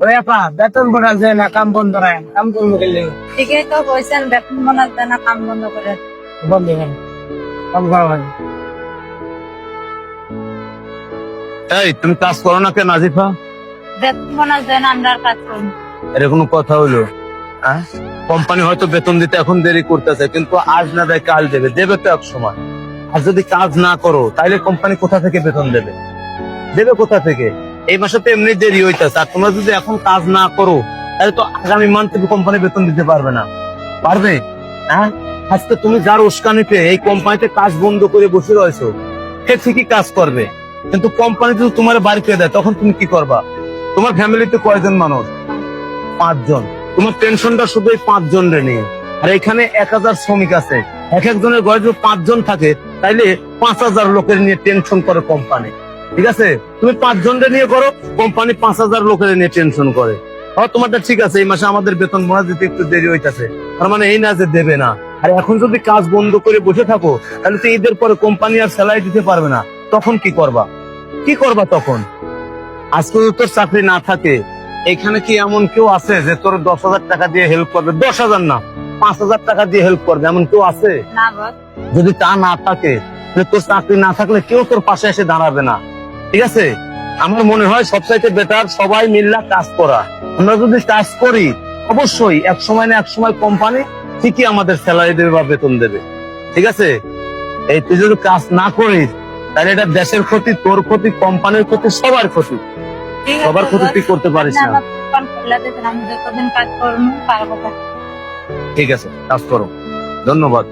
ওরে আপা বেতন বোনাস দেয় না, কাম বন্ধ রায়, কাম করবো গেলে ঠিকই তো কইছেন, বেতন বোনাস দেয় না, কাম বন্ধ করে। বন্ধ হয়, কাম করা হয়। এই তুমি কাজ করো না কেন নাজিফা? বেতন বোনাস দেয় না, আমরা আর কাজ করি না। এটা কোনো কথা হইলো? কোম্পানি হয়তো বেতন দিতে এখন দেরি করতেছে, কিন্তু আজ না দেয় কাল দেবে, দেবে তো এক সময়। আর যদি কাজ না করো তাহলে কোম্পানি কোথা থেকে বেতন দেবে? দেবে কোথা থেকে? এই মাসে তো এমনি দেরি হইতেছে, আর তোমরা যদি এখন কাজ না করো তাহলে তো আগামী মান্থ কোম্পানি বেতন দিতে পারবে না। পারবে? আজকে তুমি যার উস্কানিতে এই কোম্পানিতে কাজ বন্ধ করে বসে রয়েছো, সে ঠিকই কাজ করবে, কিন্তু কোম্পানি যদি তোমার বাড়ি পেয়ে দেয় তখন তুমি কি করবা? তোমার ফ্যামিলিতে কয়জন মানুষ? 5 জন। তোমার টেনশনটা শুধু এই 5 জন রে নিয়ে। আর এখানে 1000 শ্রমিক আছে, এক একজনের ঘরে যদি 5 জন থাকে তাইলে 5000 লোকের নিয়ে টেনশন করে কোম্পানি। ঠিক আছে, তুমি 5 জন রে নিয়ে করো, কোম্পানি 5000 লোকের নিয়ে টেনশন করে। তোমারটা ঠিক আছে, এই মাসে আমাদের বেতন বোনাস দিতে একটু দেরি হইতাছে, তার মানে এই না যে দেবে না। আর এখন যদি কাজ বন্ধ করে বসে থাকো তাহলে তো ঈদের পরে কোম্পানি আর স্যালারি দিতে পারবে না, তখন কি করবা? কি করবা তখন? আজকে যদি তোর চাকরি না থাকে, এখানে কি এমন কেউ আছে যে তোর 10,000 টাকা দিয়ে হেল্প করবে? 10,000 না, 5,000 টাকা দিয়ে হেল্প করবে, এমন কেউ আছে? না বস। যদি তা না থাকে, তাহলে তোর চাকরি না থাকলে কেউ তোর পাশে এসে দাঁড়াবে না। ঠিক আছে, আমার মনে হয় সবচাইতে বেটার সবাই মিল্লা কাজ করা। আমরা যদি কাজ করি অবশ্যই এক সময় না এক সময় কোম্পানি ঠিকই আমাদের স্যালারি দেবে বা বেতন দেবে। ঠিক আছে, এই তুই যদি কাজ না করিস তাহলে এটা দেশের ক্ষতি, তোর ক্ষতি, কোম্পানির ক্ষতি, সবার ক্ষতি। ঠিক আছে সবার ক্ষতি বস। তুই করতে পারিস আপনি না। আমার দোকান খুলে দিতেন, আমি যতদিন কাজ করবো পারবো। ঠিক আছে, কাজ করো। ধন্যবাদ।